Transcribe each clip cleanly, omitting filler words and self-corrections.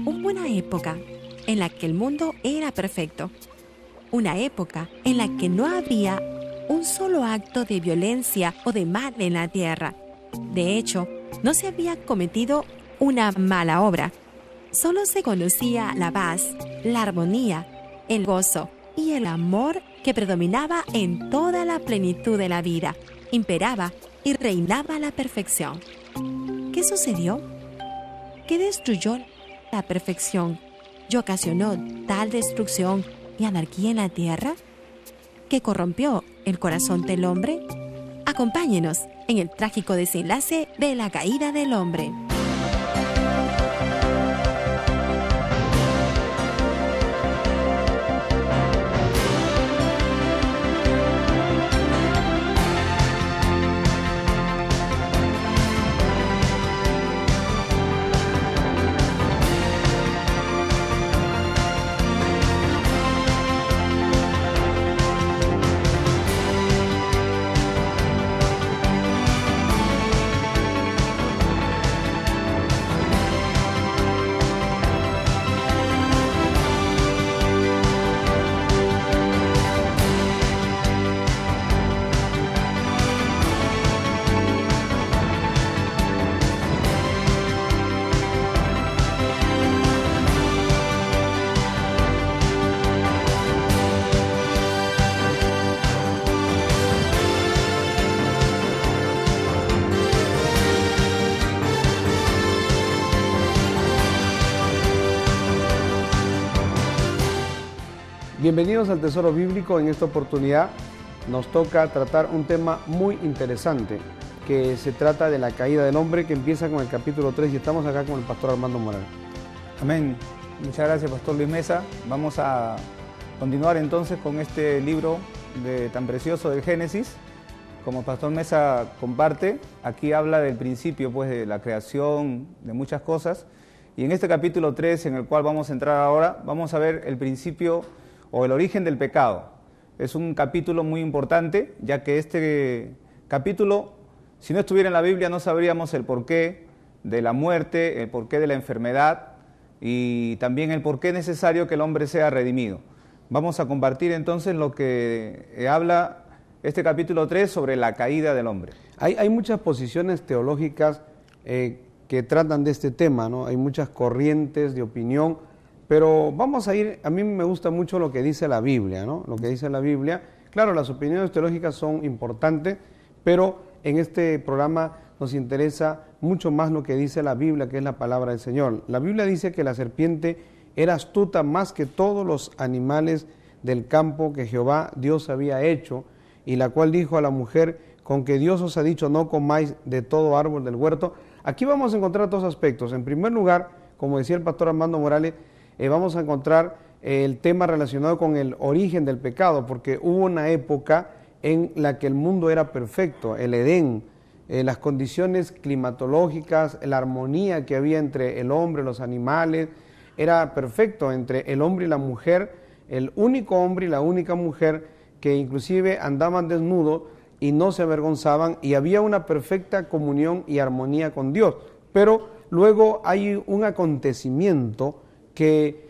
Hubo una época en la que el mundo era perfecto. Una época en la que no había un solo acto de violencia o de mal en la tierra. De hecho, no se había cometido una mala obra. Solo se conocía la paz, la armonía, el gozo y el amor que predominaba en toda la plenitud de la vida, imperaba y reinaba la perfección. ¿Qué sucedió? ¿Qué destruyó la perfección y ocasionó tal destrucción y anarquía en la tierra? ¿Qué corrompió el corazón del hombre? Acompáñenos en el trágico desenlace de la caída del hombre. Bienvenidos al Tesoro Bíblico. En esta oportunidad nos toca tratar un tema muy interesante, que se trata de la caída del hombre, que empieza con el capítulo 3 y estamos acá con el pastor Armando Morales. Amén. Muchas gracias, pastor Luis Mesa. Vamos a continuar entonces con este libro tan precioso del Génesis. Como el pastor Mesa comparte, aquí habla del principio, pues, de la creación, de muchas cosas. Y en este capítulo 3, en el cual vamos a entrar ahora, vamos a ver el principio o el origen del pecado. Es un capítulo muy importante, ya que este capítulo, si no estuviera en la Biblia, no sabríamos el porqué de la muerte, el porqué de la enfermedad y también el porqué necesario que el hombre sea redimido. Vamos a compartir entonces lo que habla este capítulo 3 sobre la caída del hombre. Hay muchas posiciones teológicas que tratan de este tema, ¿no? Hay muchas corrientes de opinión, pero vamos a ir, a mí me gusta mucho lo que dice la Biblia, ¿no? Lo que dice la Biblia. Claro, las opiniones teológicas son importantes, pero en este programa nos interesa mucho más lo que dice la Biblia, que es la palabra del Señor. La Biblia dice que la serpiente era astuta más que todos los animales del campo que Jehová Dios había hecho, y la cual dijo a la mujer: con que Dios os ha dicho, no comáis de todo árbol del huerto. Aquí vamos a encontrar dos aspectos. En primer lugar, como decía el pastor Armando Morales, vamos a encontrar el tema relacionado con el origen del pecado, porque hubo una época en la que el mundo era perfecto, el Edén, las condiciones climatológicas, la armonía que había entre el hombre y los animales, era perfecto entre el hombre y la mujer, el único hombre y la única mujer que inclusive andaban desnudos y no se avergonzaban, y había una perfecta comunión y armonía con Dios. Pero luego hay un acontecimiento que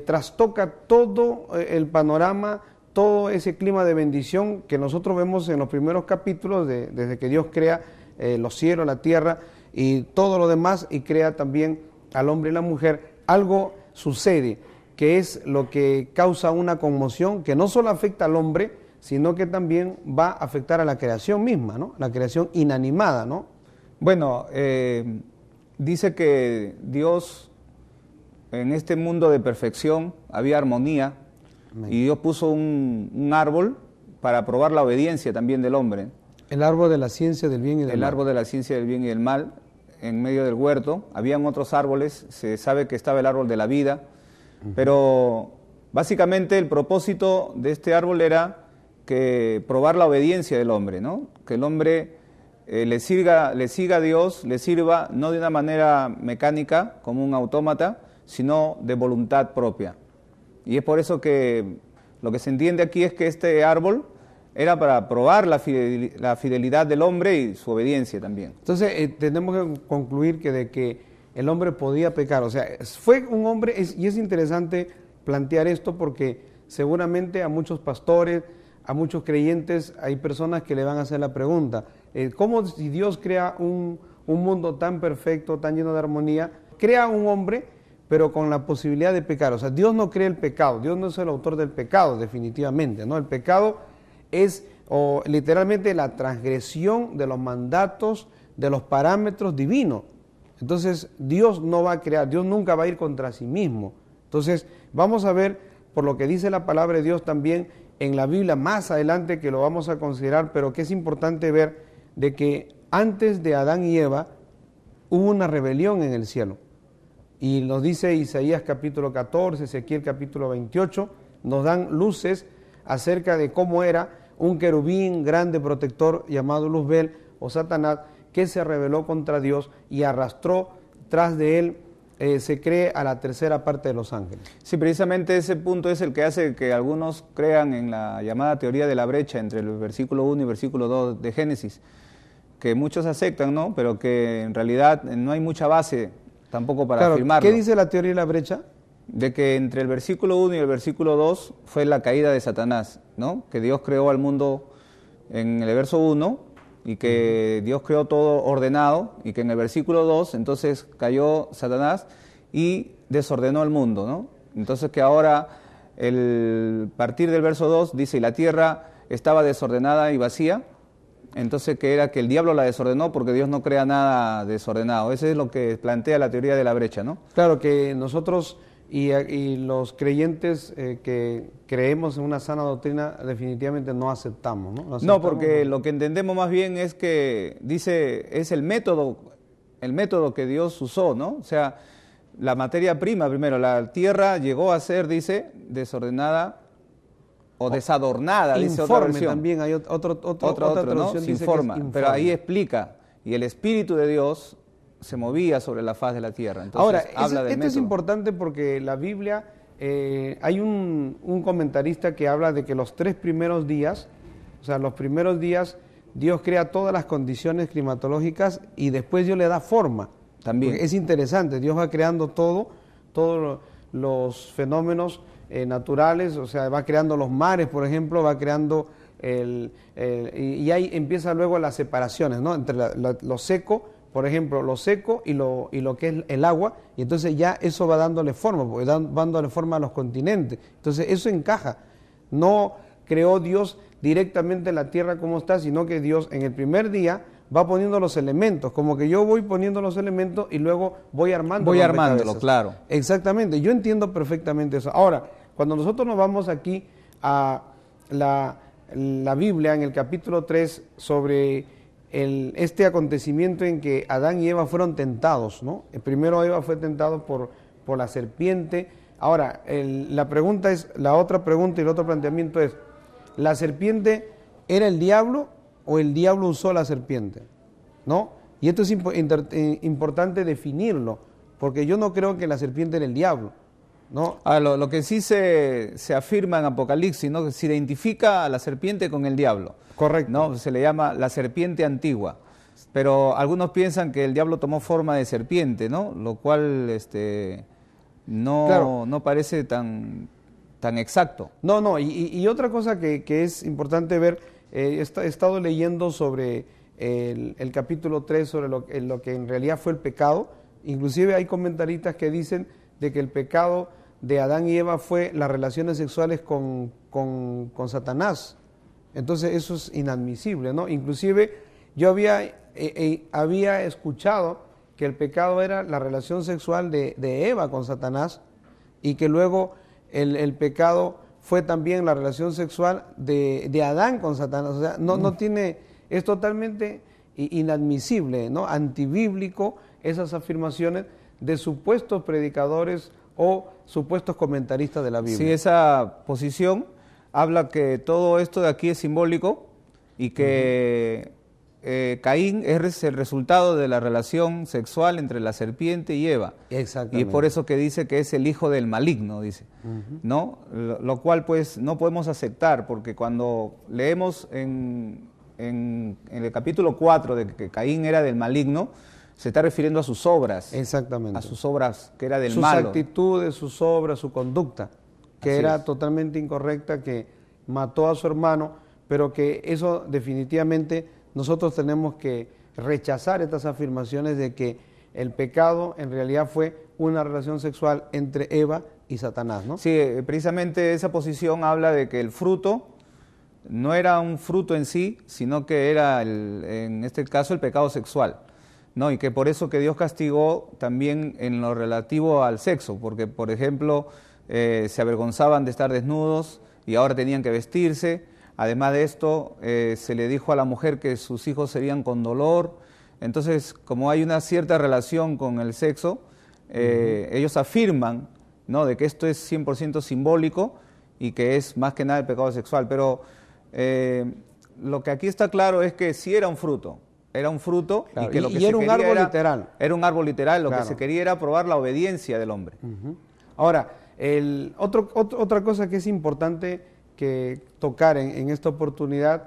trastoca todo el panorama, todo ese clima de bendición que nosotros vemos en los primeros capítulos, desde que Dios crea los cielos, la tierra y todo lo demás, y crea también al hombre y la mujer. Algo sucede que es lo que causa una conmoción que no solo afecta al hombre, sino que también va a afectar a la creación misma, ¿no? La creación inanimada, ¿no? Bueno, dice que Dios, en este mundo de perfección, había armonía. Amén. Y Dios puso un árbol para probar la obediencia también del hombre. El árbol de la ciencia del bien y del mal. El árbol de la ciencia del bien y del mal, en medio del huerto. Habían otros árboles, se sabe que estaba el árbol de la vida, pero básicamente el propósito de este árbol era que probar la obediencia del hombre, ¿no? Que el hombre le siga a Dios, le sirva no de una manera mecánica, como un autómata, sino de voluntad propia. Y es por eso que lo que se entiende aquí es que este árbol era para probar la fidelidad del hombre y su obediencia también. Entonces tenemos que concluir que el hombre podía pecar. O sea, fue un hombre, y es interesante plantear esto porque seguramente a muchos pastores, a muchos creyentes, hay personas que le van a hacer la pregunta, ¿cómo si Dios crea un mundo tan perfecto, tan lleno de armonía, crea un hombre, pero con la posibilidad de pecar? O sea, Dios no crea el pecado, Dios no es el autor del pecado, definitivamente, ¿no? El pecado es literalmente la transgresión de los mandatos, de los parámetros divinos. Entonces, Dios no va a crear, Dios nunca va a ir contra sí mismo. Entonces, vamos a ver, por lo que dice la palabra de Dios también en la Biblia, más adelante que lo vamos a considerar, pero que es importante ver de que antes de Adán y Eva hubo una rebelión en el cielo. Y nos dice Isaías capítulo 14, Ezequiel capítulo 28, nos dan luces acerca de cómo era un querubín grande protector llamado Luzbel o Satanás, que se rebeló contra Dios y arrastró tras de él, se cree, a la tercera parte de los ángeles. Sí, precisamente ese punto es el que hace que algunos crean en la llamada teoría de la brecha entre el versículo 1 y versículo 2 de Génesis, que muchos aceptan, ¿no? Pero que en realidad no hay mucha base tampoco para afirmarlo. ¿Qué dice la teoría de la brecha? De que entre el versículo 1 y el versículo 2 fue la caída de Satanás, ¿no? Que Dios creó al mundo en el verso 1 y que Dios creó todo ordenado y que en el versículo 2 entonces cayó Satanás y desordenó el mundo, ¿no? Entonces que ahora, el partir del verso 2 dice, y la tierra estaba desordenada y vacía, entonces que era que el diablo la desordenó porque Dios no crea nada desordenado. Eso es lo que plantea la teoría de la brecha, ¿no? Claro, que nosotros y los creyentes que creemos en una sana doctrina definitivamente no aceptamos, ¿no? No, porque lo que entendemos más bien es que dice, es el método que Dios usó, ¿no? O sea, la materia prima, primero, la tierra llegó a ser, dice, desordenada o desadornada, dice otra versión. También hay otra traducción, ¿no? Dice Sin forma, que es pero ahí explica, y el Espíritu de Dios se movía sobre la faz de la tierra. Entonces, ahora, habla del esto es importante porque la Biblia, hay un comentarista que habla de que los 3 primeros días, o sea, los primeros días, Dios crea todas las condiciones climatológicas y después Dios le da forma. También. Porque es interesante, Dios va creando todos los fenómenos naturales, o sea, va creando los mares, por ejemplo, va creando y ahí empieza luego las separaciones, ¿no? Entre lo seco, por ejemplo, lo seco y lo que es el agua, y entonces ya eso va dándole forma, porque va dándole forma a los continentes. Entonces eso encaja. No creó Dios directamente la tierra como está, sino que Dios en el primer día va poniendo los elementos, como que yo voy poniendo los elementos y luego voy armando. Voy armándolo, claro. Exactamente, yo entiendo perfectamente eso. Ahora, cuando nosotros nos vamos aquí a la Biblia, en el capítulo 3, sobre este acontecimiento en que Adán y Eva fueron tentados, ¿no? El primero Eva fue tentado por la serpiente. Ahora, la otra pregunta y el otro planteamiento es, ¿la serpiente era el diablo o el diablo usó la serpiente? ¿No? Y esto es importante definirlo, porque yo no creo que la serpiente era el diablo, ¿no? Lo que sí se afirma en Apocalipsis, ¿no? Que se identifica a la serpiente con el diablo. Correcto. ¿No? Se le llama la serpiente antigua. Pero algunos piensan que el diablo tomó forma de serpiente, ¿no? Lo cual no parece tan exacto. No, y otra cosa que es importante ver, he estado leyendo sobre el capítulo 3, sobre lo que en realidad fue el pecado. Inclusive hay comentaristas que dicen de que el pecado de Adán y Eva fue las relaciones sexuales con Satanás. Entonces eso es inadmisible, ¿no? Inclusive yo había escuchado que el pecado era la relación sexual de Eva con Satanás y que luego el pecado fue también la relación sexual de Adán con Satanás. O sea, no tiene, es totalmente inadmisible, ¿no? Antibíblico esas afirmaciones de supuestos predicadores o supuestos comentaristas de la Biblia. Sí, esa posición habla que todo esto de aquí es simbólico y que Caín es el resultado de la relación sexual entre la serpiente y Eva. Exactamente. Y por eso que dice que es el hijo del maligno, dice, ¿no? Lo cual pues no podemos aceptar, porque cuando leemos en el capítulo 4 de que Caín era del maligno, Se está refiriendo a sus obras. Exactamente. A sus obras, que era del sus malo. actitudes, sus obras, su conducta, que Así era es. totalmente incorrecta, que mató a su hermano, pero que eso definitivamente nosotros tenemos que rechazar estas afirmaciones de que el pecado en realidad fue una relación sexual entre Eva y Satanás, ¿no? Sí, precisamente esa posición habla de que el fruto no era un fruto en sí, sino que era, en este caso, el pecado sexual, ¿no? Y que por eso que Dios castigó también en lo relativo al sexo, porque, por ejemplo, se avergonzaban de estar desnudos y ahora tenían que vestirse. Además de esto, se le dijo a la mujer que sus hijos serían con dolor. Entonces, como hay una cierta relación con el sexo, ellos afirman, ¿no?, de que esto es 100% simbólico y que es más que nada el pecado sexual. Pero lo que aquí está claro es que sí era un fruto. Era un fruto, claro, y que lo que y se era un quería árbol literal. Era un árbol literal, lo claro. que se quería era probar la obediencia del hombre. Ahora, otra cosa que es importante que tocar en esta oportunidad,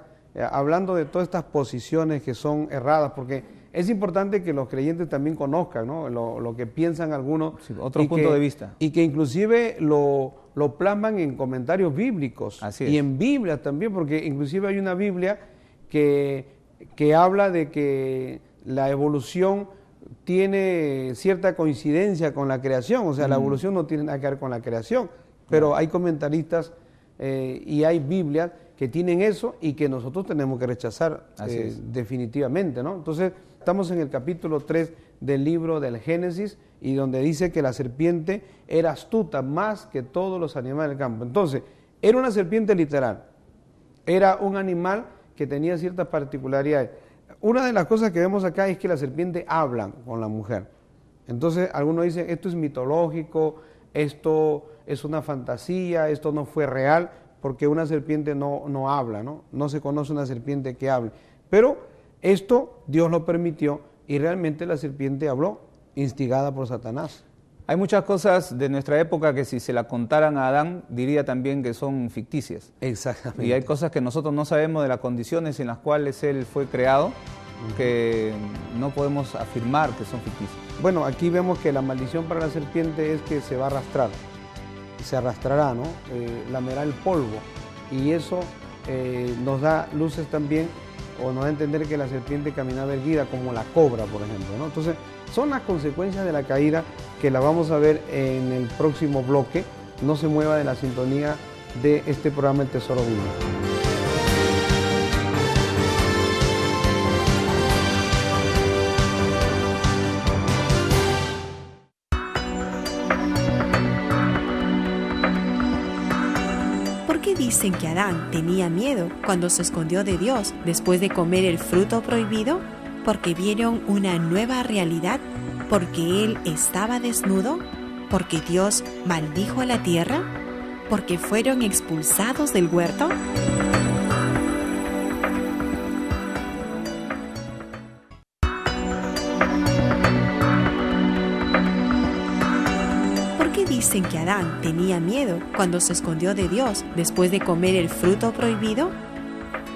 hablando de todas estas posiciones que son erradas, porque es importante que los creyentes también conozcan, ¿no?, lo que piensan algunos. Sí, otro punto de vista. Y que inclusive lo plasman en comentarios bíblicos. Así y es. en Biblia también, porque inclusive hay una Biblia que habla de que la evolución tiene cierta coincidencia con la creación, o sea, la evolución no tiene nada que ver con la creación, pero hay comentaristas y hay Biblias que tienen eso y que nosotros tenemos que rechazar definitivamente, ¿no? Entonces, estamos en el capítulo 3 del libro del Génesis, y donde dice que la serpiente era astuta más que todos los animales del campo. Entonces, era una serpiente literal, era un animal que tenía ciertas particularidades. Una de las cosas que vemos acá es que la serpiente habla con la mujer. Entonces, algunos dicen, esto es mitológico, esto es una fantasía, esto no fue real, porque una serpiente no habla, ¿no? No se conoce una serpiente que hable. Pero esto Dios lo permitió y realmente la serpiente habló, instigada por Satanás. Hay muchas cosas de nuestra época que si se la contaran a Adán, diría también que son ficticias. Exactamente. Y hay cosas que nosotros no sabemos de las condiciones en las cuales él fue creado, que no podemos afirmar que son ficticias. Bueno, aquí vemos que la maldición para la serpiente es que se va a arrastrar, se arrastrará, ¿no? Lamerá el polvo, y eso nos da luces también, o nos da a entender que la serpiente caminaba erguida como la cobra, por ejemplo, ¿no? Entonces, son las consecuencias de la caída que la vamos a ver en el próximo bloque. No se mueva de la sintonía de este programa El Tesoro Bíblico. ¿Por qué dicen que Adán tenía miedo cuando se escondió de Dios después de comer el fruto prohibido? ¿Porque vieron una nueva realidad? ¿Porque él estaba desnudo? ¿Porque Dios maldijo a la tierra? ¿Porque fueron expulsados del huerto? ¿Por qué dicen que Adán tenía miedo cuando se escondió de Dios después de comer el fruto prohibido?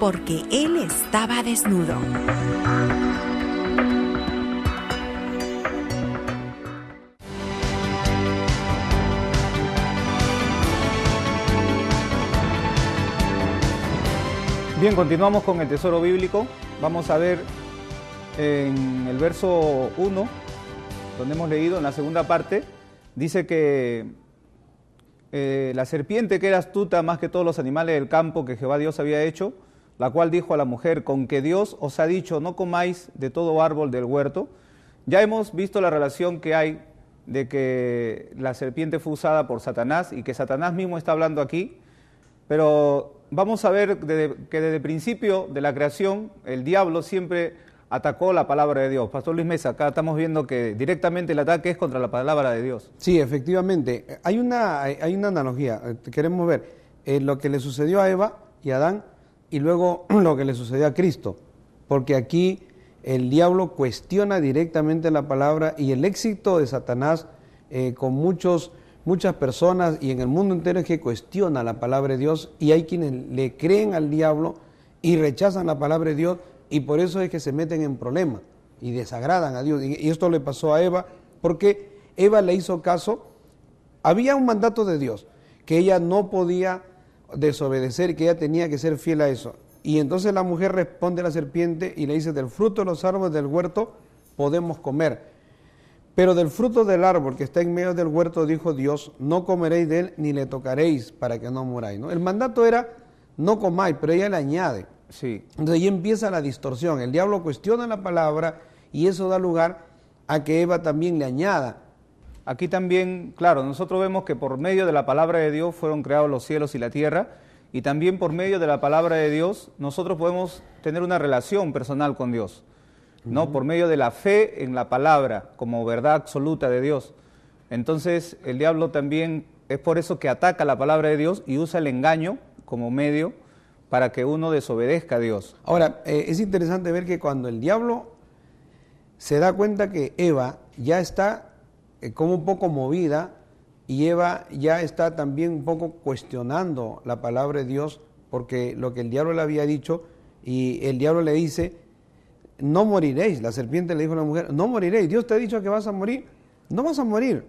Porque él estaba desnudo. Bien, continuamos con el Tesoro Bíblico. Vamos a ver en el verso 1, donde hemos leído en la segunda parte, dice que la serpiente, que era astuta más que todos los animales del campo que Jehová Dios había hecho, la cual dijo a la mujer, con que Dios os ha dicho, no comáis de todo árbol del huerto. Ya hemos visto la relación que hay de que la serpiente fue usada por Satanás y que Satanás mismo está hablando aquí, pero vamos a ver que desde el principio de la creación el diablo siempre atacó la palabra de Dios. Pastor Luis Mesa, acá estamos viendo que directamente el ataque es contra la palabra de Dios. Sí, efectivamente. Hay una analogía. Queremos ver lo que le sucedió a Eva y a Adán y luego lo que le sucedió a Cristo. Porque aquí el diablo cuestiona directamente la palabra, y el éxito de Satanás con muchas personas y en el mundo entero es que cuestiona la palabra de Dios, y hay quienes le creen al diablo y rechazan la palabra de Dios, y por eso es que se meten en problemas. y desagradan a Dios. Y esto le pasó a Eva porque Eva le hizo caso. Había un mandato de Dios que ella no podía desobedecer, que ella tenía que ser fiel a eso. Y entonces la mujer responde a la serpiente y le dice: del fruto de los árboles del huerto podemos comer, pero del fruto del árbol que está en medio del huerto, dijo Dios, no comeréis de él ni le tocaréis para que no muráis, ¿no? El mandato era no comáis, pero ella le añade. Sí. Entonces ahí empieza la distorsión. El diablo cuestiona la palabra y eso da lugar a que Eva también le añada. Aquí también, claro, nosotros vemos que por medio de la palabra de Dios fueron creados los cielos y la tierra, y también por medio de la palabra de Dios nosotros podemos tener una relación personal con Dios, ¿no? Por medio de la fe en la palabra como verdad absoluta de Dios. Entonces el diablo también es por eso que ataca la palabra de Dios y usa el engaño como medio para que uno desobedezca a Dios. Ahora, es interesante ver que cuando el diablo se da cuenta que Eva ya está como un poco movida, y Eva ya está también un poco cuestionando la palabra de Dios, porque lo que el diablo le había dicho, y el diablo le dice, no moriréis. La serpiente le dijo a la mujer, no moriréis. Dios te ha dicho que vas a morir. No vas a morir.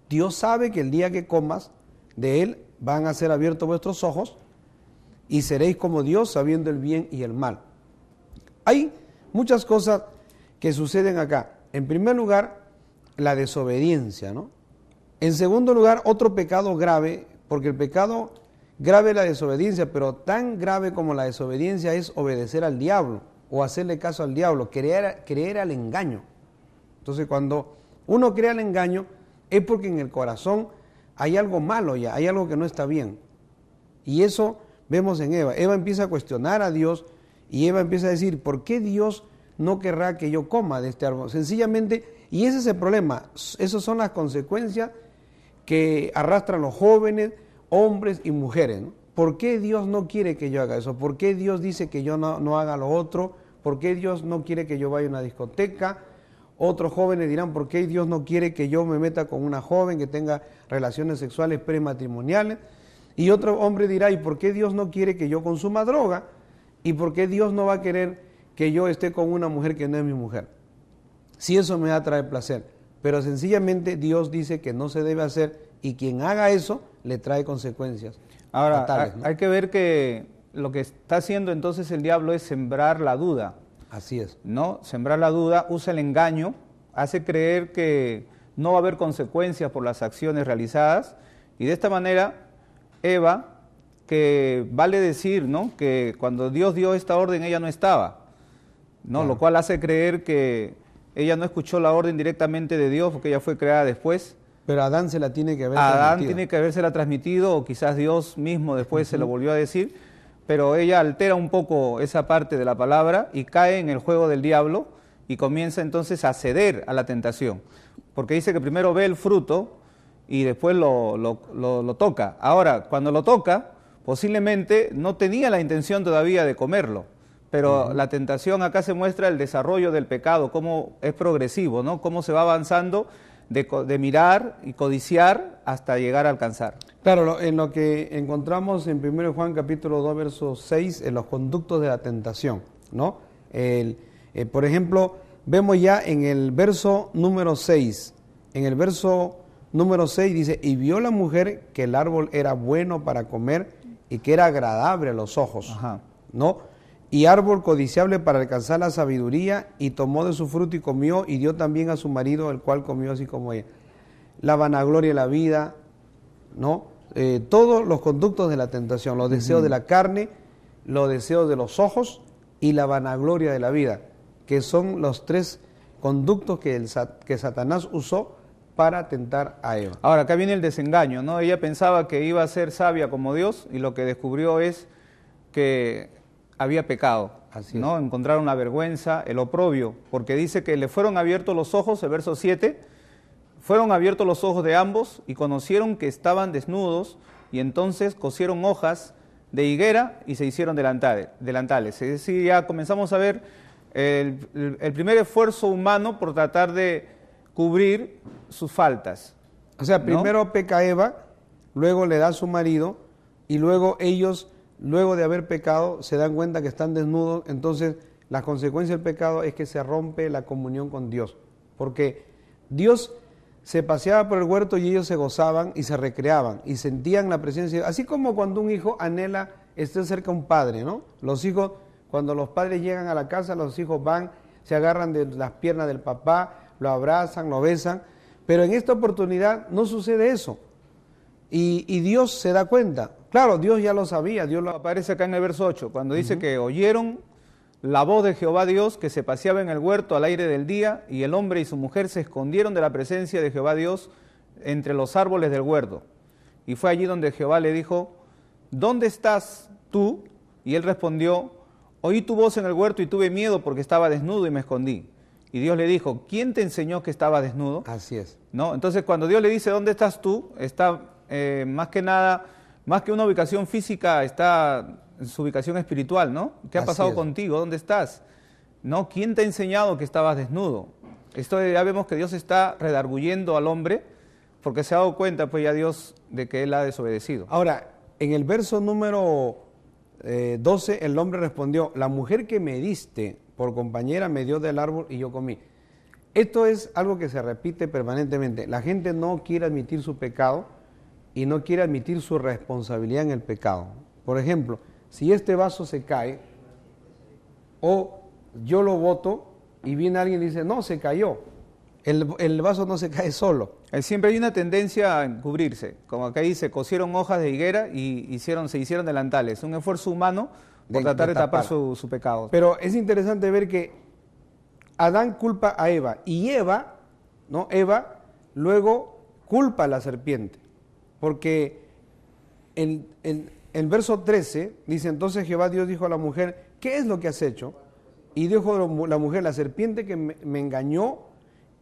Dios sabe que el día que comas de él van a ser abiertos vuestros ojos y seréis como Dios, sabiendo el bien y el mal. Hay muchas cosas que suceden acá. En primer lugar, la desobediencia, ¿no? En segundo lugar, otro pecado grave, porque el pecado grave es la desobediencia, pero tan grave como la desobediencia es obedecer al diablo o hacerle caso al diablo, creer al engaño. Entonces, cuando uno cree al engaño, es porque en el corazón hay algo malo ya, hay algo que no está bien. Y eso vemos en Eva. Eva empieza a cuestionar a Dios y Eva empieza a decir, ¿por qué Dios no querrá que yo coma de este árbol? Sencillamente, y ese es el problema, esas son las consecuencias que arrastran los jóvenes, hombres y mujeres, ¿no? ¿Por qué Dios no quiere que yo haga eso? ¿Por qué Dios dice que yo no haga lo otro? ¿Por qué Dios no quiere que yo vaya a una discoteca? Otros jóvenes dirán, ¿por qué Dios no quiere que yo me meta con una joven que tenga relaciones sexuales prematrimoniales? Y otro hombre dirá, ¿y por qué Dios no quiere que yo consuma droga? ¿Y por qué Dios no va a querer que yo esté con una mujer que no es mi mujer? Si eso me va a traer placer. Pero sencillamente Dios dice que no se debe hacer y quien haga eso le trae consecuencias. Ahora, fatales, ¿no? hay que ver que lo que está haciendo entonces el diablo es sembrar la duda. Así es. ¿No? Sembrar la duda, usa el engaño, hace creer que no va a haber consecuencias por las acciones realizadas, y de esta manera Eva, que vale decir, ¿no?, que cuando Dios dio esta orden ella no estaba, ¿no? Claro. Lo cual hace creer que ella no escuchó la orden directamente de Dios porque ella fue creada después. Pero Adán se la tiene que haber A Adán transmitido. tiene que habérsela transmitido, o quizás Dios mismo después se lo volvió a decir, pero ella altera un poco esa parte de la palabra y cae en el juego del diablo y comienza entonces a ceder a la tentación, porque dice que primero ve el fruto y después lo toca. Ahora, cuando lo toca, posiblemente no tenía la intención todavía de comerlo, pero la tentación acá se muestra el desarrollo del pecado, cómo es progresivo, ¿no? Cómo se va avanzando de mirar y codiciar hasta llegar a alcanzar. Claro, en lo que encontramos en 1 Juan capítulo 2, verso 6, en los conductos de la tentación, ¿no? Por ejemplo, vemos ya en el verso número 6, dice, y vio la mujer que el árbol era bueno para comer y que era agradable a los ojos, Ajá. ¿no? Y árbol codiciable para alcanzar la sabiduría, y tomó de su fruto y comió, y dio también a su marido, el cual comió así como ella. La vanagloria de la vida, ¿no? Todos los conductos de la tentación, los deseos de la carne, los deseos de los ojos y la vanagloria de la vida, que son los tres conductos que Satanás usó para tentar a Eva. Ahora, acá viene el desengaño, ¿no? Ella pensaba que iba a ser sabia como Dios y lo que descubrió es que había pecado, Así ¿no? es. Encontraron la vergüenza, el oprobio, porque dice que le fueron abiertos los ojos, el verso 7, fueron abiertos los ojos de ambos y conocieron que estaban desnudos, y entonces cosieron hojas de higuera y se hicieron delantales. Es decir, ya comenzamos a ver el primer esfuerzo humano por tratar de cubrir sus faltas. O sea, ¿no? primero peca Eva, luego le da a su marido, y luego ellos, luego de haber pecado, se dan cuenta que están desnudos, entonces la consecuencia del pecado es que se rompe la comunión con Dios, porque Dios se paseaba por el huerto y ellos se gozaban y se recreaban y sentían la presencia de Dios, así como cuando un hijo anhela estar cerca de un padre, ¿no? Los hijos, cuando los padres llegan a la casa, los hijos van, se agarran de las piernas del papá, lo abrazan, lo besan, pero en esta oportunidad no sucede eso. Y Dios se da cuenta. Claro, Dios ya lo sabía. Dios lo... Aparece acá en el verso 8, cuando dice que oyeron la voz de Jehová Dios que se paseaba en el huerto al aire del día, y el hombre y su mujer se escondieron de la presencia de Jehová Dios entre los árboles del huerto. Y fue allí donde Jehová le dijo, ¿dónde estás tú? Y él respondió, oí tu voz en el huerto y tuve miedo porque estaba desnudo y me escondí. Y Dios le dijo, ¿quién te enseñó que estaba desnudo? Así es. ¿No? Entonces, cuando Dios le dice, ¿dónde estás tú? Está más que nada, más que una ubicación física, está en su ubicación espiritual, ¿no? ¿Qué ha pasado contigo? ¿Dónde estás? ¿No? ¿Quién te ha enseñado que estabas desnudo? Esto ya vemos que Dios está redarguyendo al hombre porque se ha dado cuenta, pues ya Dios, de que él ha desobedecido. Ahora, en el verso número 12, el hombre respondió, la mujer que me diste por compañera me dio del árbol y yo comí. Esto es algo que se repite permanentemente. La gente no quiere admitir su pecado y no quiere admitir su responsabilidad en el pecado. Por ejemplo, si este vaso se cae o yo lo boto y viene alguien y dice, no, se cayó. El vaso no se cae solo. Siempre hay una tendencia a encubrirse. Como acá dice, cosieron hojas de higuera y se hicieron delantales. Un esfuerzo humano por tratar de tapar su pecado. Pero es interesante ver que Adán culpa a Eva y Eva luego culpa a la serpiente. Porque en el verso 13 dice, entonces Jehová Dios dijo a la mujer, ¿qué es lo que has hecho? Y dijo la mujer, la serpiente que me engañó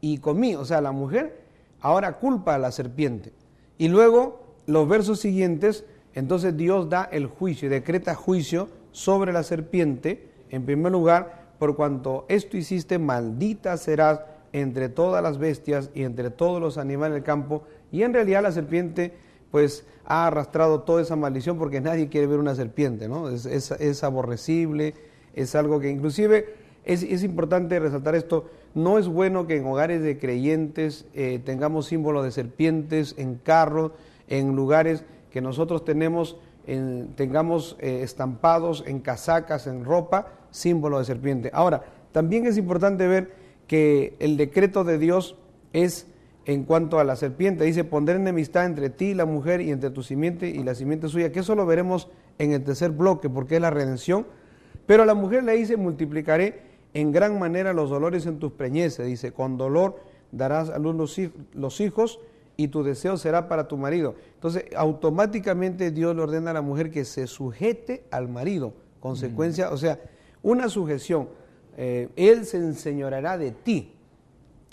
y comí. O sea, la mujer ahora culpa a la serpiente. Y luego, los versos siguientes, entonces Dios da el juicio, decreta juicio sobre la serpiente, en primer lugar, por cuanto esto hiciste, maldita serás entre todas las bestias y entre todos los animales del campo. Y en realidad la serpiente pues ha arrastrado toda esa maldición porque nadie quiere ver una serpiente, ¿no? Es aborrecible, es algo que inclusive es importante resaltar esto, no es bueno que en hogares de creyentes tengamos símbolos de serpientes en carros, en lugares que nosotros tengamos estampados en casacas, en ropa, símbolo de serpiente. Ahora, también es importante ver que el decreto de Dios es en cuanto a la serpiente, dice, pondré enemistad entre ti y la mujer y entre tu simiente y la simiente suya, que eso lo veremos en el tercer bloque, porque es la redención. Pero a la mujer le dice, multiplicaré en gran manera los dolores en tus preñeces, dice, con dolor darás a luz los hijos y tu deseo será para tu marido. Entonces, automáticamente Dios le ordena a la mujer que se sujete al marido, consecuencia, o sea, una sujeción, él se enseñoreará de ti,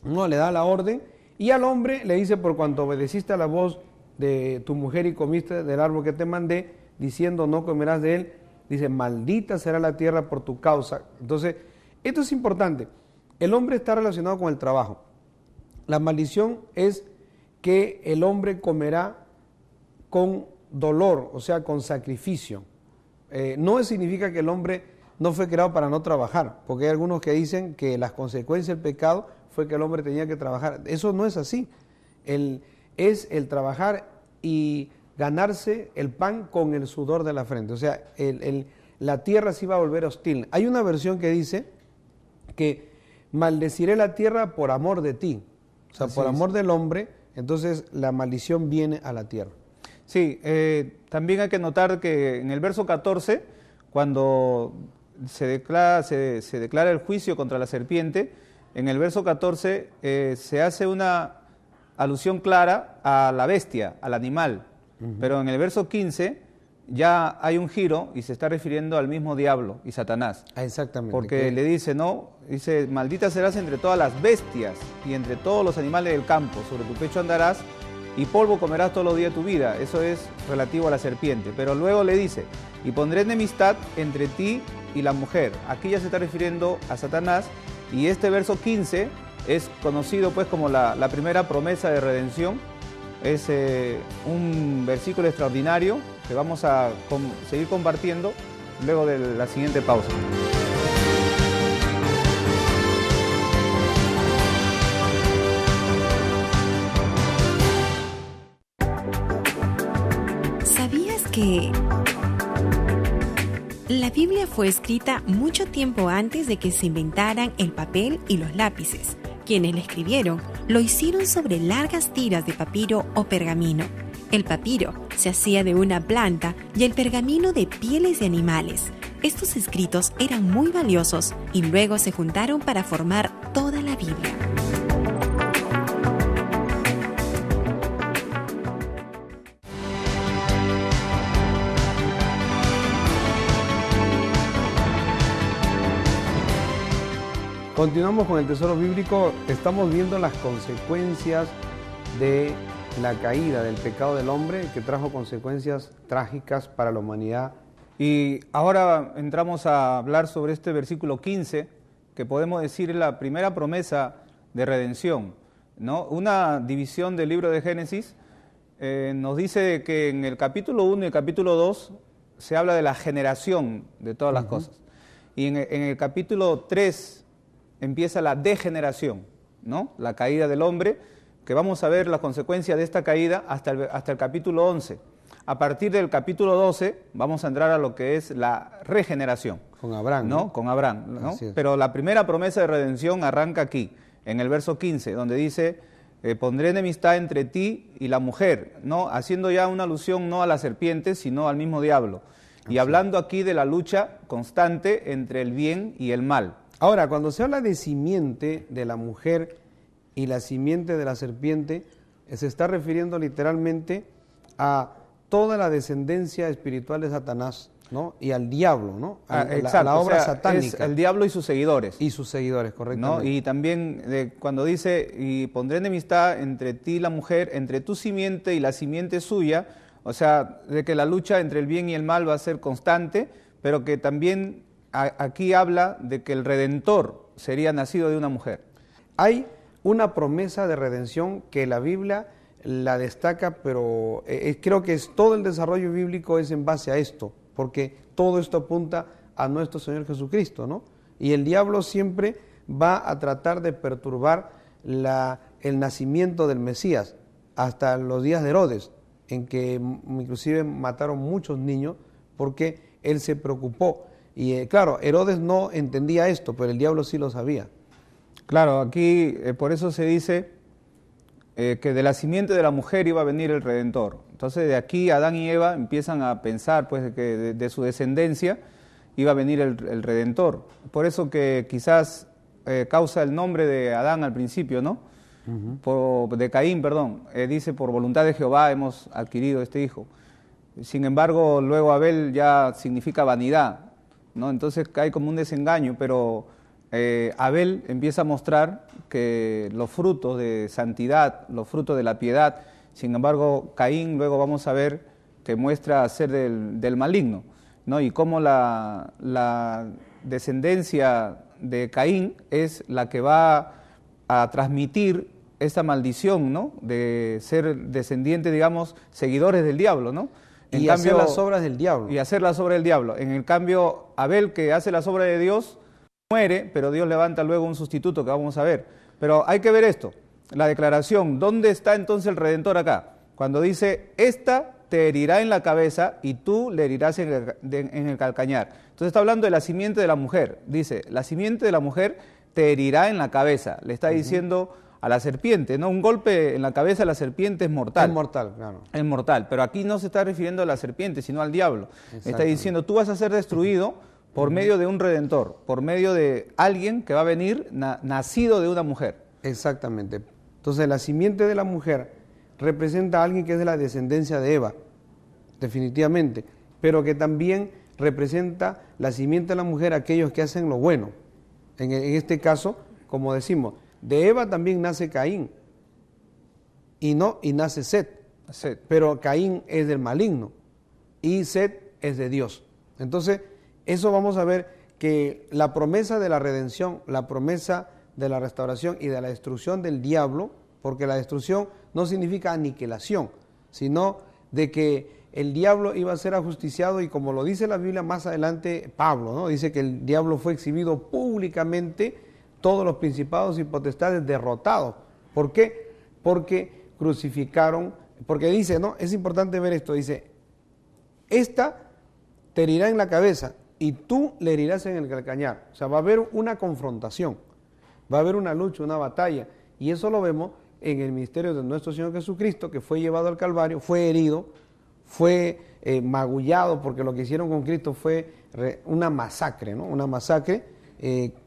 no le da la orden. Y al hombre le dice, por cuanto obedeciste a la voz de tu mujer y comiste del árbol que te mandé, diciendo no comerás de él, dice, maldita será la tierra por tu causa. Entonces, esto es importante. El hombre está relacionado con el trabajo. La maldición es que el hombre comerá con dolor, o sea, con sacrificio. No significa que el hombre no fue creado para no trabajar, porque hay algunos que dicen que las consecuencias del pecado fue que el hombre tenía que trabajar. Eso no es así. Es el trabajar y ganarse el pan con el sudor de la frente. O sea, la tierra se iba a volver hostil. Hay una versión que dice que maldeciré la tierra por amor de ti. O sea, por amor del hombre, entonces la maldición viene a la tierra. Sí, también hay que notar que en el verso 14, cuando se declara el juicio contra la serpiente, en el verso 14 se hace una alusión clara a la bestia, al animal, pero en el verso 15 ya hay un giro y se está refiriendo al mismo diablo y Satanás. Exactamente. Porque le dice, dice, maldita serás entre todas las bestias y entre todos los animales del campo, sobre tu pecho andarás y polvo comerás todos los días de tu vida. Eso es relativo a la serpiente. Pero luego le dice, y pondré enemistad entre ti y la mujer. Aquí ya se está refiriendo a Satanás. Y este verso 15 es conocido pues como la primera promesa de redención. Es un versículo extraordinario que vamos a seguir compartiendo luego de la siguiente pausa. que la Biblia fue escrita mucho tiempo antes de que se inventaran el papel y los lápices. Quienes la escribieron lo hicieron sobre largas tiras de papiro o pergamino. El papiro se hacía de una planta y el pergamino de pieles de animales. Estos escritos eran muy valiosos y luego se juntaron para formar toda la Biblia. Continuamos con el tesoro bíblico. Estamos viendo las consecuencias de la caída, del pecado del hombre, que trajo consecuencias trágicas para la humanidad. Y ahora entramos a hablar sobre este versículo 15, que podemos decir es la primera promesa de redención, ¿no? Una división del libro de Génesis nos dice que en el capítulo 1 y el capítulo 2 se habla de la generación de todas las cosas. Y en el capítulo 3 empieza la degeneración, ¿no? La caída del hombre, que vamos a ver las consecuencias de esta caída hasta el capítulo 11. A partir del capítulo 12 vamos a entrar a lo que es la regeneración. Con Abraham, ¿no? Con Abraham, ¿no? Pero la primera promesa de redención arranca aquí, en el verso 15, donde dice, pondré enemistad entre ti y la mujer, ¿no? Haciendo ya una alusión no a la serpiente, sino al mismo diablo. Y hablando aquí de la lucha constante entre el bien y el mal. Ahora, cuando se habla de simiente de la mujer y la simiente de la serpiente, se está refiriendo literalmente a toda la descendencia espiritual de Satanás, ¿no? Y al diablo, ¿no? Exacto, la obra, o sea, satánica. Es el diablo y sus seguidores. Y sus seguidores, correctamente. ¿No? Y también cuando dice, y pondré enemistad entre ti y la mujer, entre tu simiente y la simiente suya, o sea, de que la lucha entre el bien y el mal va a ser constante, pero que también aquí habla de que el Redentor sería nacido de una mujer. Hay una promesa de redención que la Biblia la destaca, pero creo que todo el desarrollo bíblico es en base a esto, porque todo esto apunta a nuestro Señor Jesucristo, ¿no? Y el diablo siempre va a tratar de perturbar el nacimiento del Mesías, hasta los días de Herodes, en que inclusive mataron muchos niños porque él se preocupó. Y claro, Herodes no entendía esto, pero el diablo sí lo sabía. Claro, aquí por eso se dice que de la simiente de la mujer iba a venir el Redentor. Entonces de aquí Adán y Eva empiezan a pensar pues, que de su descendencia iba a venir el Redentor. Por eso que quizás causa el nombre de Adán al principio, ¿no? De Caín, perdón. Dice, por voluntad de Jehová hemos adquirido este hijo. Sin embargo, luego Abel ya significa vanidad, ¿no? Entonces hay como un desengaño, pero Abel empieza a mostrar que los frutos de santidad, los frutos de la piedad, sin embargo Caín luego vamos a ver que muestra ser del maligno, ¿no? Y cómo la descendencia de Caín es la que va a transmitir esta maldición, ¿no? De ser descendiente, digamos, seguidores del diablo, ¿no? Y hacer las obras del diablo. Y hacer las obras del diablo. En el cambio, Abel, que hace las obras de Dios, muere, pero Dios levanta luego un sustituto que vamos a ver. Pero hay que ver esto, la declaración. ¿Dónde está entonces el Redentor acá? Cuando dice, esta te herirá en la cabeza y tú le herirás en el calcañar. Entonces está hablando de la simiente de la mujer. Dice, la simiente de la mujer te herirá en la cabeza. Le está diciendo a la serpiente, ¿no? Un golpe en la cabeza de la serpiente es mortal. Es mortal, claro. Es mortal, pero aquí no se está refiriendo a la serpiente, sino al diablo. Está diciendo, tú vas a ser destruido por medio de un Redentor, por medio de alguien que va a venir nacido de una mujer. Exactamente. Entonces la simiente de la mujer representa a alguien que es de la descendencia de Eva, definitivamente, pero que también representa la simiente de la mujer aquellos que hacen lo bueno. En este caso, como decimos, de Eva también nace Caín y nace Set, pero Caín es del maligno y Set es de Dios. Entonces, eso vamos a ver que la promesa de la redención, la promesa de la restauración y de la destrucción del diablo, porque la destrucción no significa aniquilación, sino de que el diablo iba a ser ajusticiado, y como lo dice la Biblia más adelante, Pablo, ¿no? Dice que el diablo fue exhibido públicamente, todos los principados y potestades derrotados. ¿Por qué? Porque crucificaron, porque dice, ¿no? Es importante ver esto, dice, esta te herirá en la cabeza y tú le herirás en el calcañar. O sea, va a haber una confrontación, va a haber una lucha, una batalla, y eso lo vemos en el ministerio de nuestro Señor Jesucristo, que fue llevado al Calvario, fue herido, fue magullado, porque lo que hicieron con Cristo fue una masacre, ¿no? Una masacre,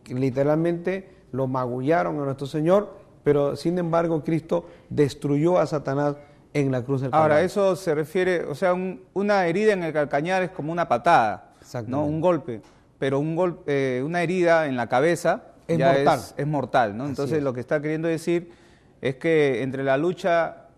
literalmente lo magullaron a nuestro Señor, pero sin embargo Cristo destruyó a Satanás en la cruz del Calvario. Ahora, eso se refiere, o sea, una herida en el calcañar es como una patada, ¿no? Un golpe, pero una herida en la cabeza es ya mortal. Es mortal, ¿no? Entonces lo que está queriendo decir es que entre la lucha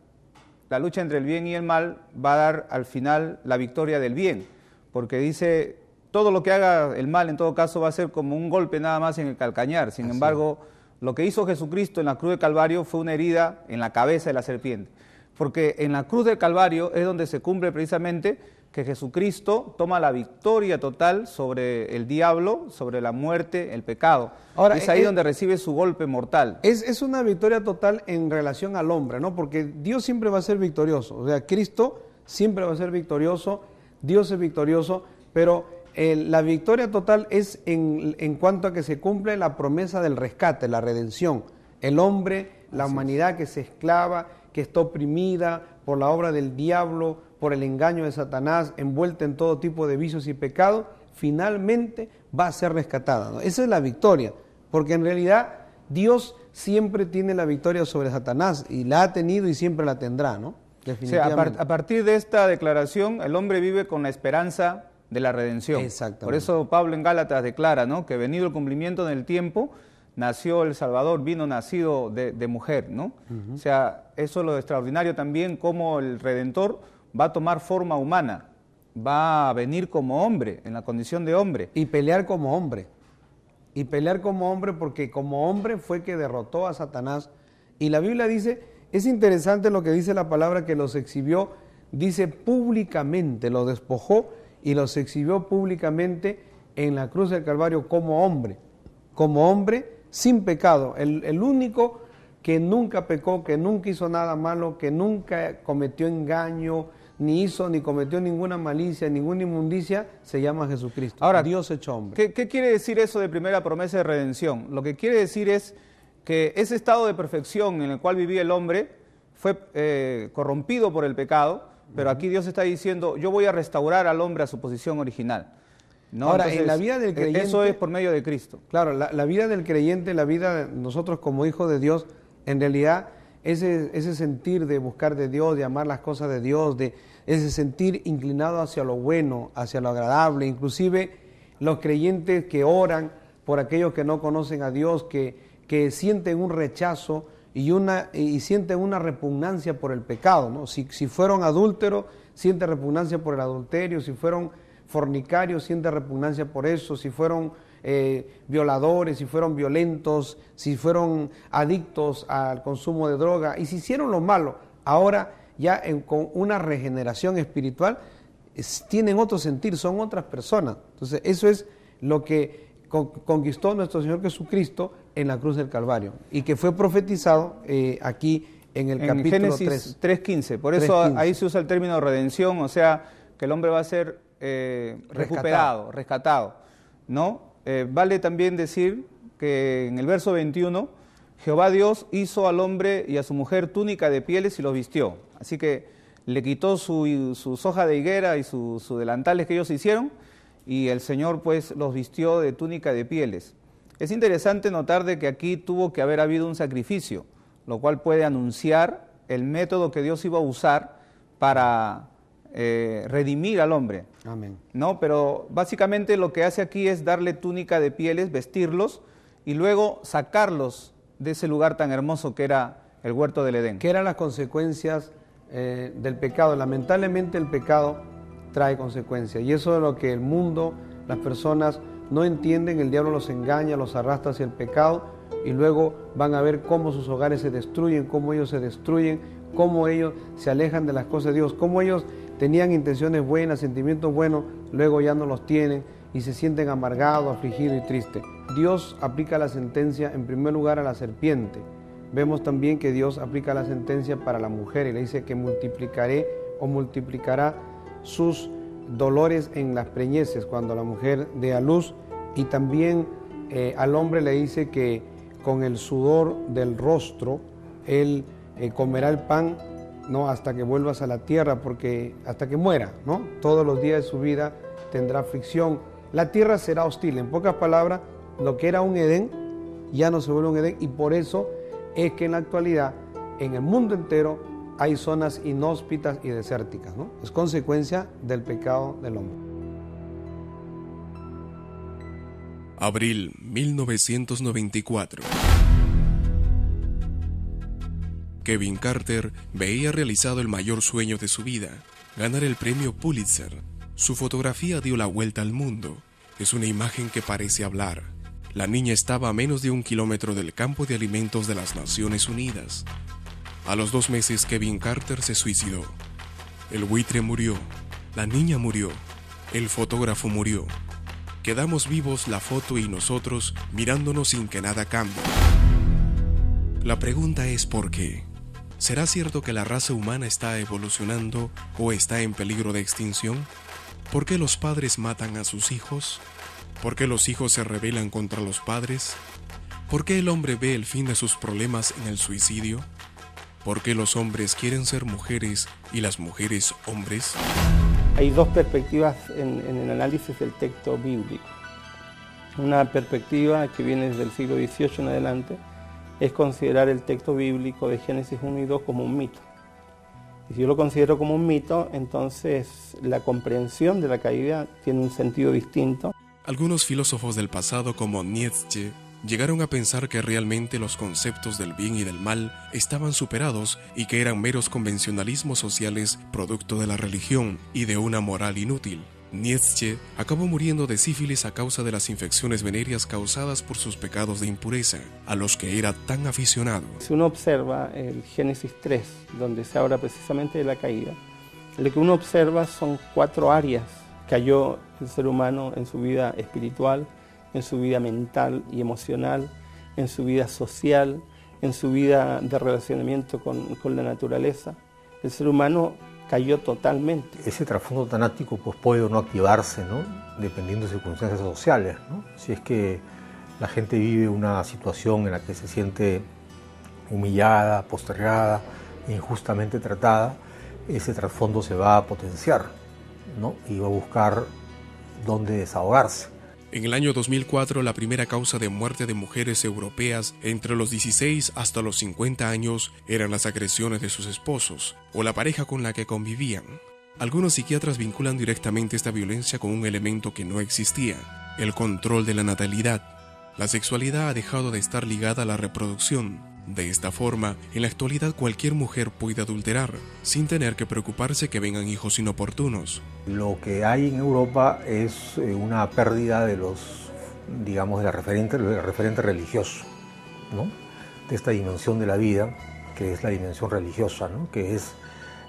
entre el bien y el mal va a dar al final la victoria del bien, porque dice, todo lo que haga el mal en todo caso va a ser como un golpe nada más en el calcañar. Sin embargo, lo que hizo Jesucristo en la cruz del Calvario fue una herida en la cabeza de la serpiente, porque en la cruz del Calvario es donde se cumple precisamente que Jesucristo toma la victoria total sobre el diablo, sobre la muerte, el pecado. Ahora, es ahí donde recibe su golpe mortal. Es una victoria total en relación al hombre, ¿no? Porque Dios siempre va a ser victorioso. O sea, Cristo siempre va a ser victorioso, Dios es victorioso, pero la victoria total es en cuanto a que se cumple la promesa del rescate, la redención. El hombre, la humanidad que se esclava, que está oprimida por la obra del diablo, por el engaño de Satanás, envuelta en todo tipo de vicios y pecados, finalmente va a ser rescatada, ¿no? Esa es la victoria, porque en realidad Dios siempre tiene la victoria sobre Satanás, y la ha tenido y siempre la tendrá, ¿no? Definitivamente. O sea, a partir de esta declaración, el hombre vive con la esperanza de la redención. Exactamente. Por eso Pablo en Gálatas declara, ¿no?, que venido el cumplimiento del tiempo, nació el Salvador, vino nacido de mujer, ¿no? O sea, eso es lo extraordinario también, como el Redentor va a tomar forma humana, va a venir como hombre, en la condición de hombre. Y pelear como hombre. Y pelear como hombre, porque como hombre fue que derrotó a Satanás. Y la Biblia dice, es interesante lo que dice la palabra, que los exhibió, dice públicamente, los despojó y los exhibió públicamente en la cruz del Calvario como hombre sin pecado, el único que nunca pecó, que nunca hizo nada malo, que nunca cometió engaño, ni cometió ninguna malicia, ninguna inmundicia, se llama Jesucristo. Ahora, Dios hecho hombre. ¿Qué quiere decir eso de primera promesa de redención? Lo que quiere decir es que ese estado de perfección en el cual vivía el hombre fue corrompido por el pecado, pero aquí Dios está diciendo, yo voy a restaurar al hombre a su posición original, ¿no? Ahora, entonces, en la vida del creyente, eso es por medio de Cristo. Claro, la vida del creyente, la vida de nosotros como hijos de Dios, en realidad ese sentir de buscar de Dios, de amar las cosas de Dios, de ese sentir inclinado hacia lo bueno, hacia lo agradable, inclusive los creyentes que oran por aquellos que no conocen a Dios, que sienten un rechazo y sienten una repugnancia por el pecado, ¿no? Si fueron adúlteros, sienten repugnancia por el adulterio; si fueron fornicarios, sienten repugnancia por eso; si fueron violadores, si fueron violentos, si fueron adictos al consumo de droga, y si hicieron lo malo, ahora ya con una regeneración espiritual, tienen otro sentir, son otras personas. Entonces eso es lo que conquistó nuestro Señor Jesucristo en la cruz del Calvario, y que fue profetizado aquí en el capítulo Génesis 3:15. Por eso 3:15. Ahí se usa el término redención, o sea, que el hombre va a ser recuperado, rescatado, ¿no? Vale también decir que en el verso 21, Jehová Dios hizo al hombre y a su mujer túnica de pieles y los vistió. Así que le quitó sus hojas de higuera y sus delantales que ellos hicieron, y el Señor pues los vistió de túnica de pieles. Es interesante notar de que aquí tuvo que haber habido un sacrificio, lo cual puede anunciar el método que Dios iba a usar para redimir al hombre. Amén. ¿No? Pero básicamente lo que hace aquí es darle túnica de pieles, vestirlos y luego sacarlos de ese lugar tan hermoso que era el huerto del Edén. ¿Qué eran las consecuencias del pecado? Lamentablemente el pecado trae consecuencias, y eso es lo que el mundo, las personas no entienden. El diablo los engaña, los arrastra hacia el pecado, y luego van a ver cómo sus hogares se destruyen, cómo ellos se destruyen, cómo ellos se alejan de las cosas de Dios, cómo ellos tenían intenciones buenas, sentimientos buenos, luego ya no los tienen y se sienten amargados, afligidos y tristes. Dios aplica la sentencia en primer lugar a la serpiente. Vemos también que Dios aplica la sentencia para la mujer, y le dice que multiplicaré o multiplicará sus dolores en las preñeces cuando la mujer dé a luz, y también al hombre le dice que con el sudor del rostro él comerá el pan, ¿no?, hasta que vuelvas a la tierra, porque hasta que muera, ¿no? Todos los días de su vida tendrá aflicción. La tierra será hostil. En pocas palabras, lo que era un Edén ya no se vuelve un Edén, y por eso es que en la actualidad en el mundo entero hay zonas inhóspitas y desérticas, ¿no? Es consecuencia del pecado del hombre. Abril 1994. Kevin Carter veía realizado el mayor sueño de su vida, ganar el premio Pulitzer. Su fotografía dio la vuelta al mundo. Es una imagen que parece hablar. La niña estaba a menos de 1 kilómetro del campo de alimentos de las Naciones Unidas. A los 2 meses, Kevin Carter se suicidó. El buitre murió, la niña murió, el fotógrafo murió. Quedamos vivos la foto y nosotros mirándonos sin que nada cambie. La pregunta es ¿por qué? ¿Será cierto que la raza humana está evolucionando o está en peligro de extinción? ¿Por qué los padres matan a sus hijos? ¿Por qué los hijos se rebelan contra los padres? ¿Por qué el hombre ve el fin de sus problemas en el suicidio? ¿Por qué los hombres quieren ser mujeres y las mujeres hombres? Hay dos perspectivas en el análisis del texto bíblico. Una perspectiva que viene desde el siglo XVIII en adelante es considerar el texto bíblico de Génesis 1 y 2 como un mito. Y si yo lo considero como un mito, entonces la comprensión de la caída tiene un sentido distinto. Algunos filósofos del pasado, como Nietzsche, llegaron a pensar que realmente los conceptos del bien y del mal estaban superados y que eran meros convencionalismos sociales producto de la religión y de una moral inútil. Nietzsche acabó muriendo de sífilis a causa de las infecciones venéreas causadas por sus pecados de impureza, a los que era tan aficionado. Si uno observa el Génesis 3, donde se habla precisamente de la caída, lo que uno observa son 4 áreas. Cayó el ser humano en su vida espiritual, en su vida mental y emocional, en su vida social, en su vida de relacionamiento con la naturaleza. El ser humano cayó totalmente. Ese trasfondo tanático pues, puede o no activarse, ¿no?, dependiendo de circunstancias sociales, ¿no? Si es que la gente vive una situación en la que se siente humillada, postergada, injustamente tratada, ese trasfondo se va a potenciar, ¿no?, y va a buscar dónde desahogarse. En el año 2004, la primera causa de muerte de mujeres europeas entre los 16 hasta los 50 años eran las agresiones de sus esposos o la pareja con la que convivían. Algunos psiquiatras vinculan directamente esta violencia con un elemento que no existía, el control de la natalidad. La sexualidad ha dejado de estar ligada a la reproducción. De esta forma, en la actualidad cualquier mujer puede adulterar, sin tener que preocuparse que vengan hijos inoportunos. Lo que hay en Europa es una pérdida de del referente religioso, ¿no?, de esta dimensión de la vida, que es la dimensión religiosa, ¿no?, que es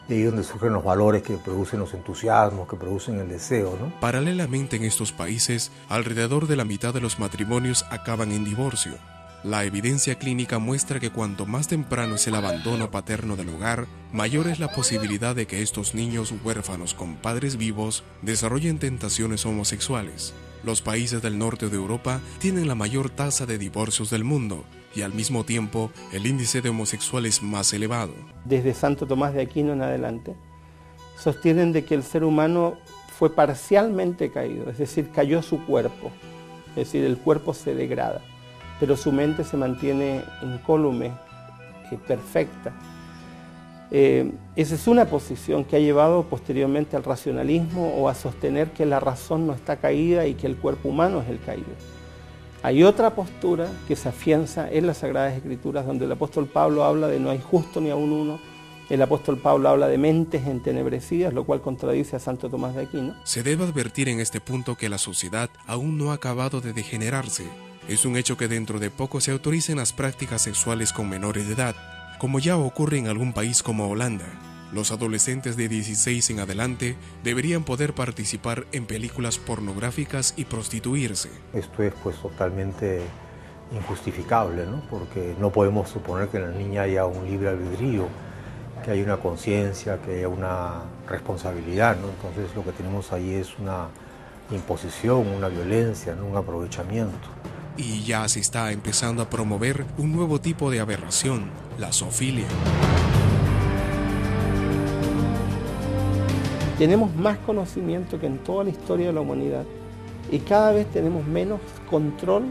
de ahí donde surgen los valores que producen los entusiasmos, que producen el deseo, ¿no? Paralelamente en estos países, alrededor de la mitad de los matrimonios acaban en divorcio. La evidencia clínica muestra que cuanto más temprano es el abandono paterno del hogar, mayor es la posibilidad de que estos niños huérfanos con padres vivos desarrollen tentaciones homosexuales. Los países del norte de Europa tienen la mayor tasa de divorcios del mundo y al mismo tiempo el índice de homosexuales más elevado. Desde Santo Tomás de Aquino en adelante, sostienen de que el ser humano fue parcialmente caído, es decir, cayó su cuerpo, es decir, el cuerpo se degrada, pero su mente se mantiene incólume, perfecta. Esa es una posición que ha llevado posteriormente al racionalismo o a sostener que la razón no está caída y que el cuerpo humano es el caído. Hay otra postura que se afianza en las Sagradas Escrituras, donde el apóstol Pablo habla de no hay justo ni aun uno. El apóstol Pablo habla de mentes entenebrecidas, lo cual contradice a Santo Tomás de Aquino. Se debe advertir en este punto que la sociedad aún no ha acabado de degenerarse. Es un hecho que dentro de poco se autoricen las prácticas sexuales con menores de edad, como ya ocurre en algún país como Holanda. Los adolescentes de 16 en adelante deberían poder participar en películas pornográficas y prostituirse. Esto es pues totalmente injustificable, ¿no? Porque no podemos suponer que en la niña haya un libre albedrío, que que haya una conciencia, que haya una responsabilidad, ¿no? Entonces lo que tenemos ahí es una imposición, una violencia, ¿no? Un aprovechamiento. Y ya se está empezando a promover un nuevo tipo de aberración, la zoofilia. Tenemos más conocimiento que en toda la historia de la humanidad y cada vez tenemos menos control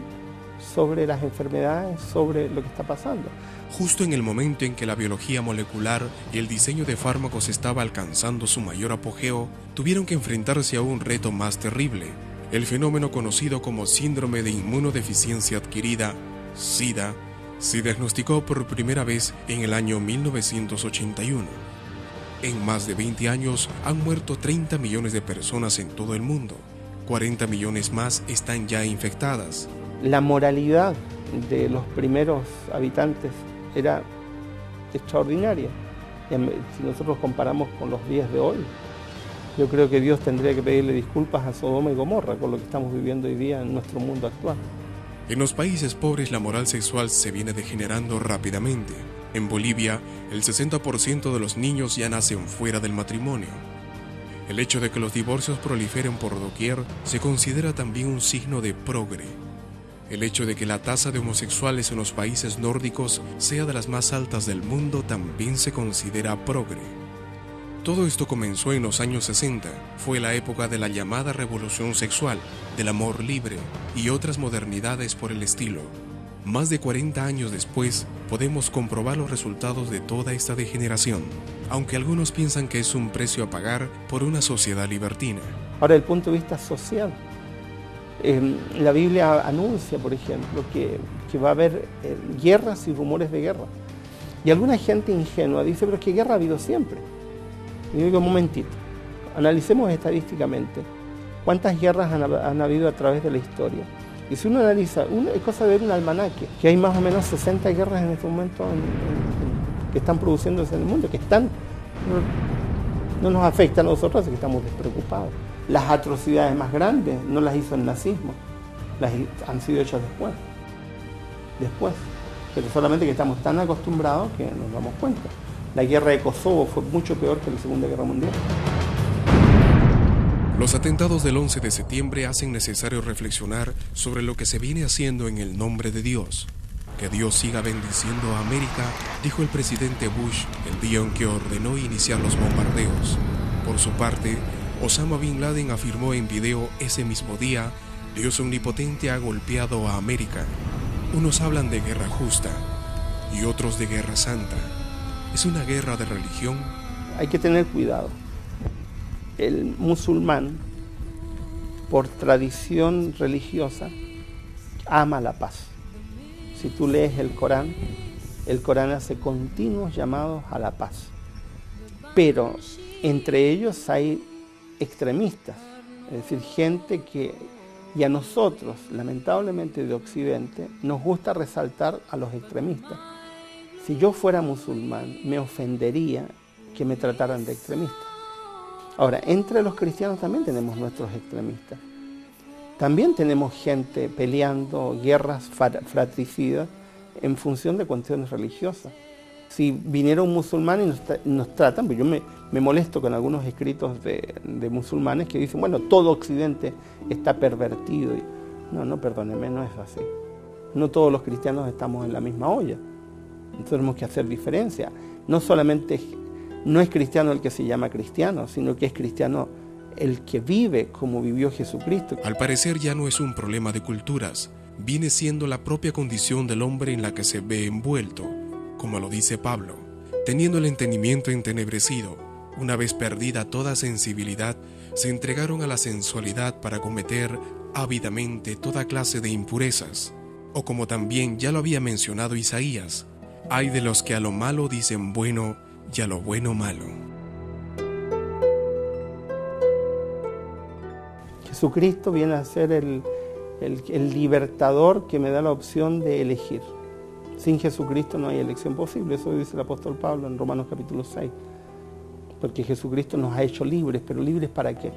sobre las enfermedades, sobre lo que está pasando. Justo en el momento en que la biología molecular y el diseño de fármacos estaba alcanzando su mayor apogeo, tuvieron que enfrentarse a un reto más terrible, el fenómeno conocido como síndrome de inmunodeficiencia adquirida, SIDA, se diagnosticó por primera vez en el año 1981. En más de 20 años han muerto 30 millones de personas en todo el mundo. 40 millones más están ya infectadas. La moralidad de los primeros habitantes era extraordinaria. Si nosotros comparamos con los días de hoy, yo creo que Dios tendría que pedirle disculpas a Sodoma y Gomorra con lo que estamos viviendo hoy día en nuestro mundo actual. En los países pobres la moral sexual se viene degenerando rápidamente. En Bolivia, el 60% de los niños ya nacen fuera del matrimonio. El hecho de que los divorcios proliferen por doquier se considera también un signo de progre. El hecho de que la tasa de homosexuales en los países nórdicos sea de las más altas del mundo también se considera progre. Todo esto comenzó en los años 60, fue la época de la llamada revolución sexual, del amor libre y otras modernidades por el estilo. Más de 40 años después, podemos comprobar los resultados de toda esta degeneración, aunque algunos piensan que es un precio a pagar por una sociedad libertina. Ahora, desde el punto de vista social, la Biblia anuncia, por ejemplo, que va a haber guerras y rumores de guerra. Y alguna gente ingenua dice, pero es que guerra ha habido siempre. Y yo digo, un momentito, analicemos estadísticamente cuántas guerras han habido a través de la historia. Y si uno analiza, es cosa de ver un almanaque, que hay más o menos 60 guerras en este momento que están produciéndose en el mundo, que no nos afectan a nosotros, así que estamos despreocupados. Las atrocidades más grandes no las hizo el nazismo, han sido hechas después. Pero solamente que estamos tan acostumbrados que nos damos cuenta. La guerra de Kosovo fue mucho peor que la Segunda Guerra Mundial. Los atentados del 11 de septiembre hacen necesario reflexionar sobre lo que se viene haciendo en el nombre de Dios. Que Dios siga bendiciendo a América, dijo el presidente Bush el día en que ordenó iniciar los bombardeos. Por su parte, Osama Bin Laden afirmó en video ese mismo día, Dios omnipotente ha golpeado a América. Unos hablan de guerra justa y otros de guerra santa. ¿Es una guerra de religión? Hay que tener cuidado. El musulmán, por tradición religiosa, ama la paz. Si tú lees el Corán hace continuos llamados a la paz. Pero entre ellos hay extremistas, es decir, gente y a nosotros, lamentablemente de Occidente, nos gusta resaltar a los extremistas. Si yo fuera musulmán, me ofendería que me trataran de extremista. Ahora, entre los cristianos también tenemos nuestros extremistas. También tenemos gente peleando guerras fratricidas en función de cuestiones religiosas. Si viniera un musulmán y nos tratan, pues yo me molesto con algunos escritos de musulmanes que dicen, bueno, todo Occidente está pervertido. No, perdóneme, no es así. No todos los cristianos estamos en la misma olla. Entonces tenemos que hacer diferencia. No solamente no es cristiano el que se llama cristiano, sino que es cristiano el que vive como vivió Jesucristo. Al parecer ya no es un problema de culturas, viene siendo la propia condición del hombre en la que se ve envuelto, como lo dice Pablo. Teniendo el entendimiento entenebrecido, una vez perdida toda sensibilidad, se entregaron a la sensualidad para cometer ávidamente toda clase de impurezas. O como también ya lo había mencionado Isaías, hay de los que a lo malo dicen bueno y a lo bueno malo. Jesucristo viene a ser el libertador que me da la opción de elegir. Sin Jesucristo no hay elección posible, eso dice el apóstol Pablo en Romanos capítulo 6. Porque Jesucristo nos ha hecho libres, pero ¿libres para qué?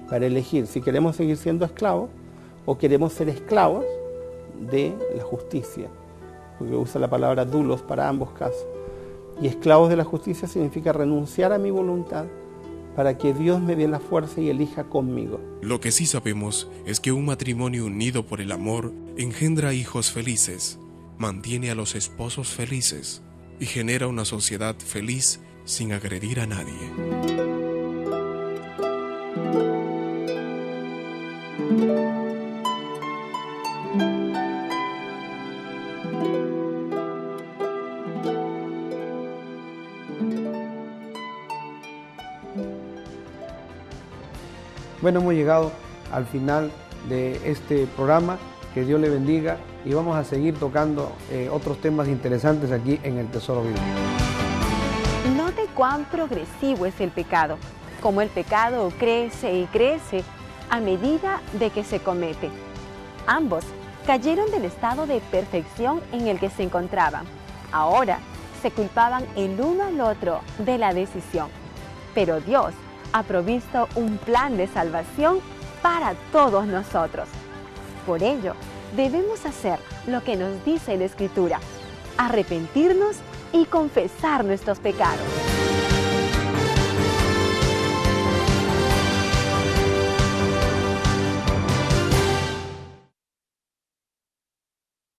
Para elegir si queremos seguir siendo esclavos o queremos ser esclavos de la justicia. Porque usa la palabra doulos para ambos casos. Y esclavos de la justicia significa renunciar a mi voluntad para que Dios me dé la fuerza y elija conmigo. Lo que sí sabemos es que un matrimonio unido por el amor engendra hijos felices, mantiene a los esposos felices y genera una sociedad feliz sin agredir a nadie. Bueno, hemos llegado al final de este programa. Que Dios le bendiga y vamos a seguir tocando otros temas interesantes aquí en el Tesoro Bíblico. Note cuán progresivo es el pecado, cómo el pecado crece y crece a medida de que se comete. Ambos cayeron del estado de perfección en el que se encontraban. Ahora se culpaban el uno al otro de la decisión. Pero Dios ha provisto un plan de salvación para todos nosotros. Por ello, debemos hacer lo que nos dice la Escritura, arrepentirnos y confesar nuestros pecados.